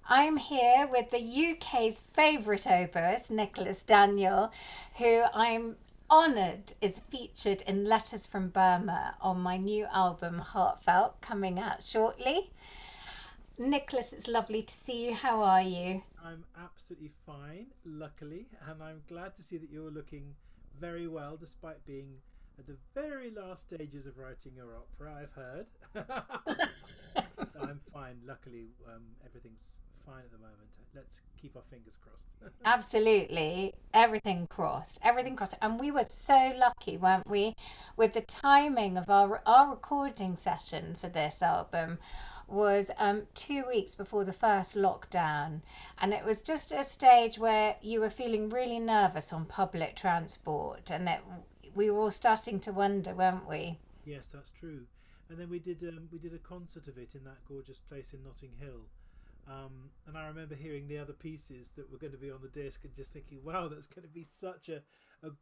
I'm here with the UK's favourite oboist, Nicholas Daniel, who I'm honoured is featured in Letters from Burma on my new album Heartfelt, coming out shortly. Nicholas, it's lovely to see you. How are you? I'm absolutely fine, luckily, and I'm glad to see that you're looking very well despite being at the very last stages of writing your opera, I've heard. I'm fine, luckily, everything's fine at the moment. Let's keep our fingers crossed. Absolutely. Everything crossed. Everything crossed. And we were so lucky, weren't we, with the timing of our recording session for this album was 2 weeks before the first lockdown. And it was just a stage where you were feeling really nervous on public transport. And we were all starting to wonder, weren't we? Yes, that's true. And then we did a concert of it in that gorgeous place in Notting Hill. And I remember hearing the other pieces that were going to be on the disc and just thinking, wow, that's going to be such a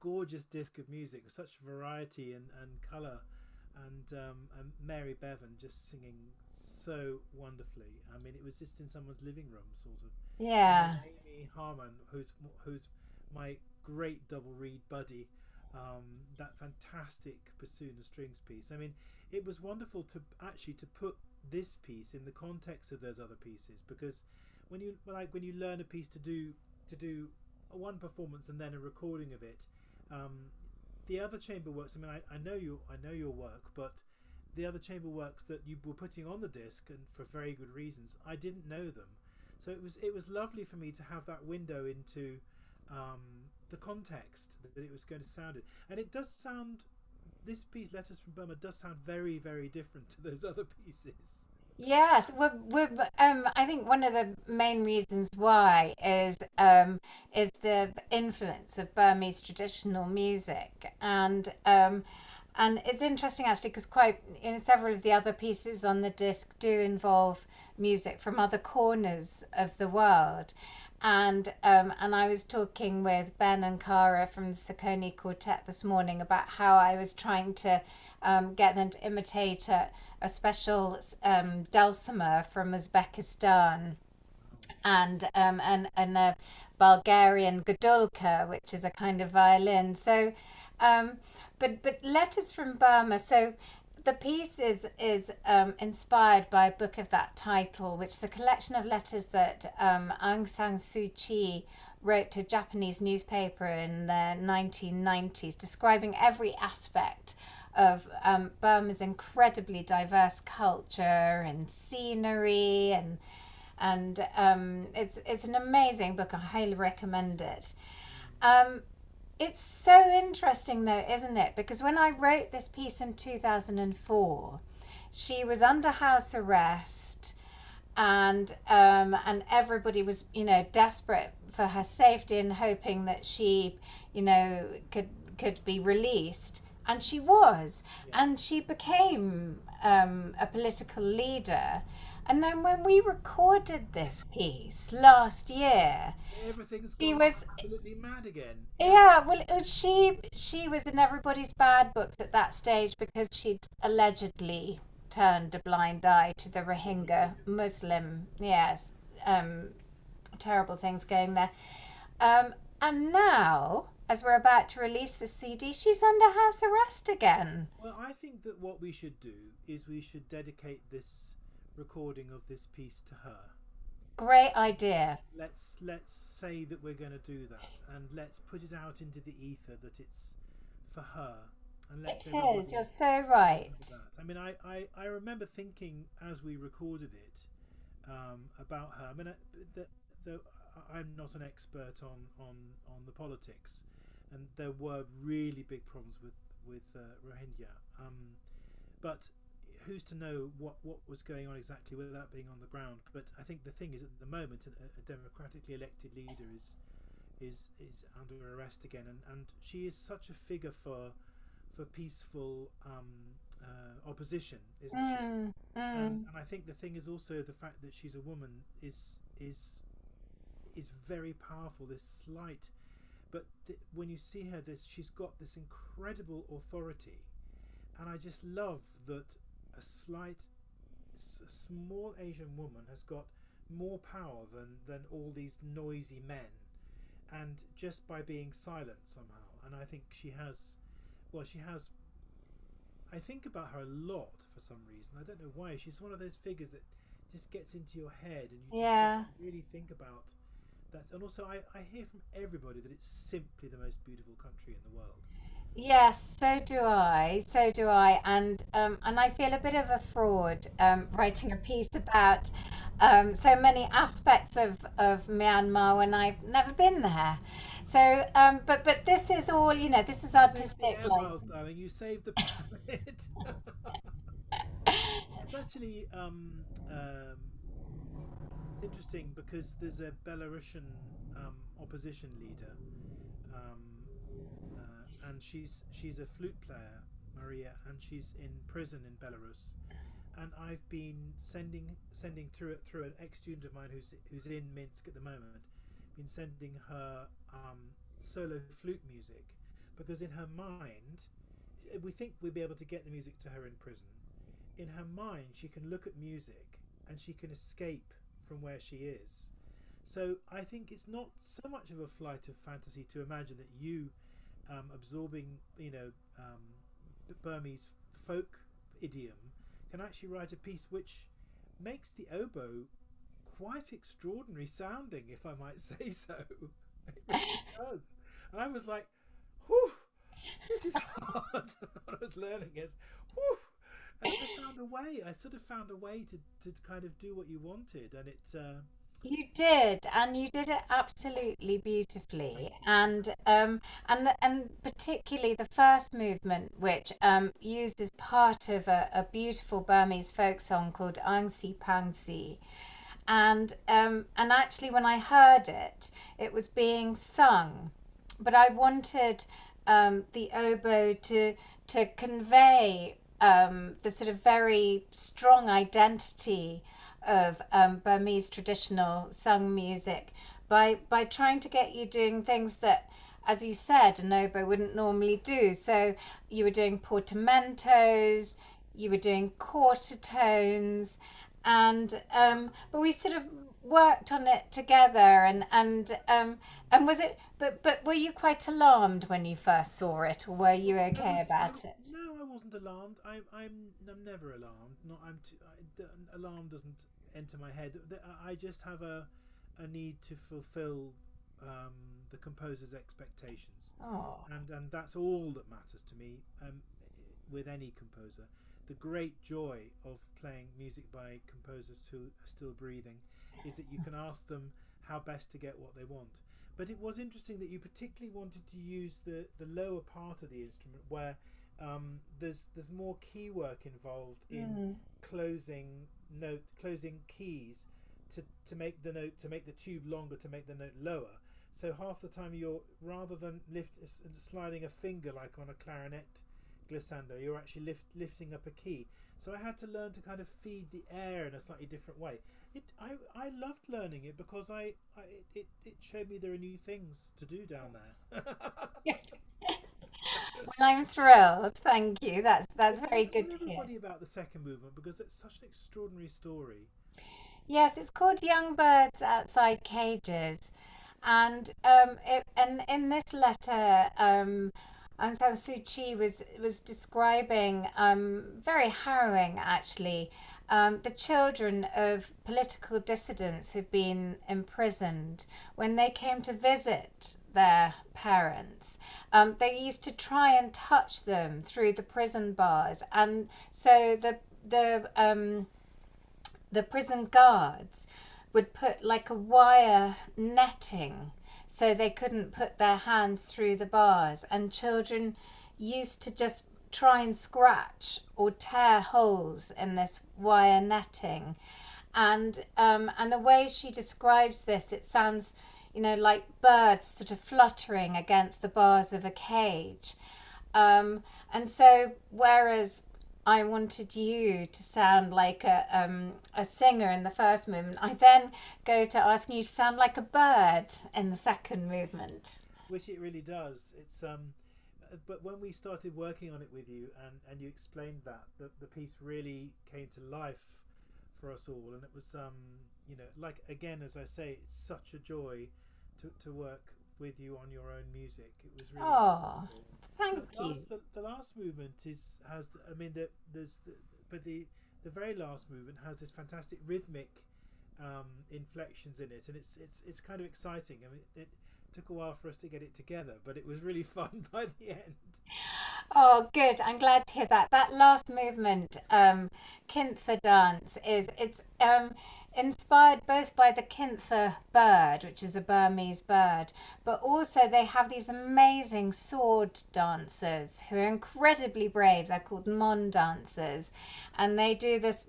gorgeous disc of music with such variety and colour. And Mary Bevan just singing so wonderfully. I mean, it was just in someone's living room, sort of. And then Yeah. Amy Harman, who's my great double reed buddy, that fantastic bassoon and strings piece. I mean, it was wonderful to actually to put this piece in the context of those other pieces, because when you learn a piece to do one performance and then a recording of it, um, the other chamber works. I mean, I know your work, but the other chamber works that you were putting on the disc, and for very good reasons, I didn't know them. So it was lovely for me to have that window into um, the context that it was going to sound in, and it does sound. This piece, Letters from Burma, does sound very, very different to those other pieces. Yes, I think one of the main reasons why is the influence of Burmese traditional music, and it's interesting actually because quite several of the other pieces on the disc do involve music from other corners of the world, and I was talking with Ben and Cara from the Sacconi Quartet this morning about how I was trying to get them to imitate a special dulcimer from Uzbekistan and a Bulgarian godulka, which is a kind of violin. So, but letters from Burma. So the piece is inspired by a book of that title, which is a collection of letters that Aung San Suu Kyi wrote to a Japanese newspaper in the 1990s, describing every aspect of Burma's incredibly diverse culture and scenery, and it's an amazing book. I highly recommend it. Um, it's so interesting though, isn't it? Because when I wrote this piece in 2004, she was under house arrest, and everybody was desperate for her safety and hoping that she could be released, and she was, Yeah, and she became a political leader. And then when we recorded this piece last year, everything's she gone was, absolutely mad again. Yeah, yeah, well, she was in everybody's bad books at that stage because she'd allegedly turned a blind eye to the Rohingya Muslim. Yes, um, terrible things going there. Um, and now, as we're about to release the CD, she's under house arrest again. well, I think that what we should do is we should dedicate this recording of this piece to her. Great idea. Let's say that we're going to do that, and let's put it out into the ether that it's for her, and It let's is. You're everybody so right. know that. I mean, I remember thinking as we recorded it, about her. I mean, the, I'm not an expert on the politics, and there were really big problems with Rohingya. But who's to know what was going on exactly without being on the ground? But I think the thing is, at the moment, a democratically elected leader is under arrest again, and she is such a figure for peaceful opposition, isn't she? Mm, mm. And I think the thing is also the fact that she's a woman is very powerful. This slight, but when you see her, this she's got this incredible authority, and I just love that a small Asian woman has got more power than all these noisy men, and just by being silent somehow. And I think she has, well, she has. I think about her a lot for some reason. I don't know why. She's one of those figures that just gets into your head, and you just start Yeah. to really think about that. And also, I hear from everybody that it's simply the most beautiful country in the world. Yes, so do I. So do I. And I feel a bit of a fraud writing a piece about so many aspects of Myanmar when I've never been there. So, but this is all, this is You saved the artistic air miles, license. darling. You saved the planet. It's actually it's interesting because there's a Belarusian opposition leader, um, and she's a flute player, Maria, and she's in prison in Belarus. And I've been sending through an ex-student of mine who's in Minsk at the moment, been sending her solo flute music, because in her mind, we think we'll be able to get the music to her in prison. In her mind, she can look at music and she can escape from where she is. So I think it's not so much of a flight of fantasy to imagine that you, absorbing, Burmese folk idiom, can actually write a piece which makes the oboe quite extraordinary sounding, if I might say so. It really does. And I was like, whew, this is hard. When I was learning it, whew. And I found a way. I sort of found a way to kind of do what you wanted, and You did, and you did it absolutely beautifully, thank you. and particularly the first movement, which uses part of a beautiful Burmese folk song called Aung San Suu Kyi, and actually when I heard it, it was being sung, but I wanted the oboe to convey the sort of very strong identity of Burmese traditional sung music by trying to get you doing things that, as you said, an oboe wouldn't normally do. So you were doing portamentos, you were doing quarter tones, and but we sort of worked on it together. And was it? But were you quite alarmed when you first saw it, or were you I okay was about it? no, I wasn't alarmed. I'm never alarmed. Not I'm too, alarm doesn't enter my head. I just have a need to fulfill um, the composer's expectations, Oh, and that's all that matters to me. With any composer, the great joy of playing music by composers who are still breathing is that you can ask them how best to get what they want. But it was interesting that you particularly wanted to use the lower part of the instrument where there's more key work involved in mm. closing closing keys to make the note, to make the tube longer, to make the note lower. So half the time you're, rather than sliding a finger like on a clarinet glissando, you're actually lifting up a key. So I had to learn to kind of feed the air in a slightly different way. I loved learning it because it showed me there are new things to do down there. Well, I'm thrilled. Thank you. That's But very tell good to hear. everybody about the second movement because it's such an extraordinary story. Yes, it's called Young Birds Outside Cages, and and in this letter, Aung San Suu Kyi was describing very harrowing, actually, the children of political dissidents who've been imprisoned when they came to visit their parents. They used to try and touch them through the prison bars, and so the prison guards would put like a wire netting so they couldn't put their hands through the bars, and children used to just try and scratch or tear holes in this wire netting. And the way she describes this, it sounds, like birds sort of fluttering against the bars of a cage. And so, whereas I wanted you to sound like a singer in the first movement, I then go to asking you to sound like a bird in the second movement. Which it really does. But when we started working on it with you, and you explained that the piece really came to life for us all. And it was, you know, like again, as I say, it's such a joy to work with you on your own music. It was really Oh, wonderful. thank you. The last movement is has I mean but the very last movement has this fantastic rhythmic inflections in it, and it's kind of exciting. I mean, it took a while for us to get it together, but it was really fun by the end. Oh, good. I'm glad to hear that. That last movement, Kintha dance, is it's inspired both by the Kintha bird, which is a Burmese bird, but also they have these amazing sword dancers who are incredibly brave. They're called Mon dancers, and they do this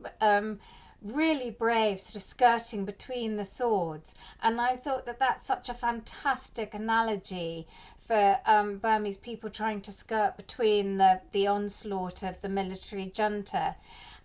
really brave sort of skirting between the swords. And I thought that that's such a fantastic analogy for Burmese people trying to skirt between the onslaught of the military junta.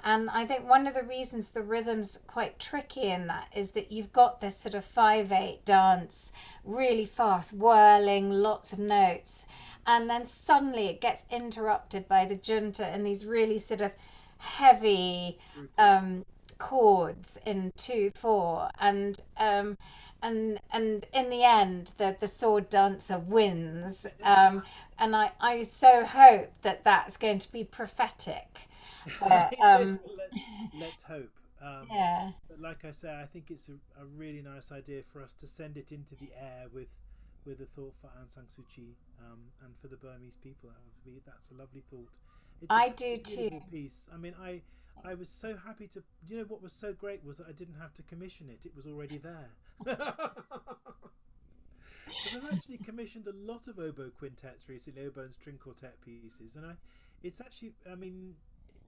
And I think one of the reasons the rhythm's quite tricky in that is that you've got this sort of 5/8 dance, really fast, whirling, lots of notes. And then suddenly it gets interrupted by the junta in these really sort of heavy Brutal. chords in 2/4, and in the end the sword dancer wins, and I so hope that that's going to be prophetic for Yes, well, let's hope. yeah. But like I say, I think it's a really nice idea for us to send it into the air with a thought for Aung San Suu Kyi, and for the Burmese people. That's a lovely thought. I It's do a too. beautiful piece. I mean, I was so happy to. You know what was so great was that I didn't have to commission it; it was already there. Because I've actually commissioned a lot of oboe quintets recently, oboe and string quartet pieces, and it's actually, I mean,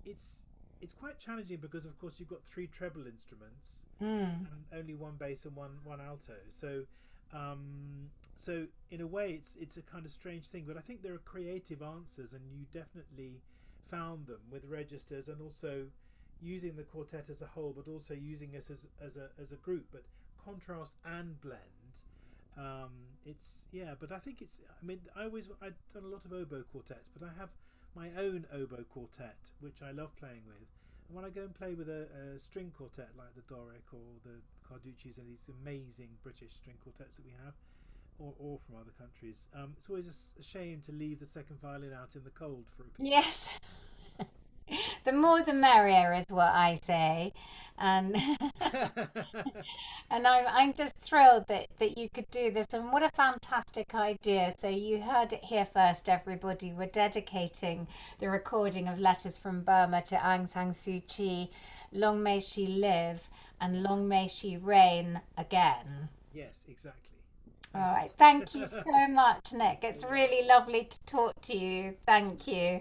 it's it's quite challenging because of course you've got three treble instruments Mm. and only one bass and one alto. So in a way it's a kind of strange thing, but I think there are creative answers, and you definitely found them with registers, and also using the quartet as a whole, but also using us as a group, but contrast and blend. It's yeah, but I think it's. I mean, I've done a lot of oboe quartets, but I have my own oboe quartet, which I love playing with. And when I go and play with a string quartet like the Doric or the Carducci's and these amazing British string quartets that we have, or from other countries, it's always a shame to leave the second violin out in the cold for a piece. Yes. The more the merrier is what I say. And and I'm just thrilled that you could do this. And what a fantastic idea. So you heard it here first, everybody. We're dedicating the recording of Letters from Burma to Aung San Suu Kyi. Long may she live and long may she reign again. Yes, exactly. All Thank right. you. Thank you so much, Nick. It's You're really welcome. lovely to talk to you. Thank you. Yeah.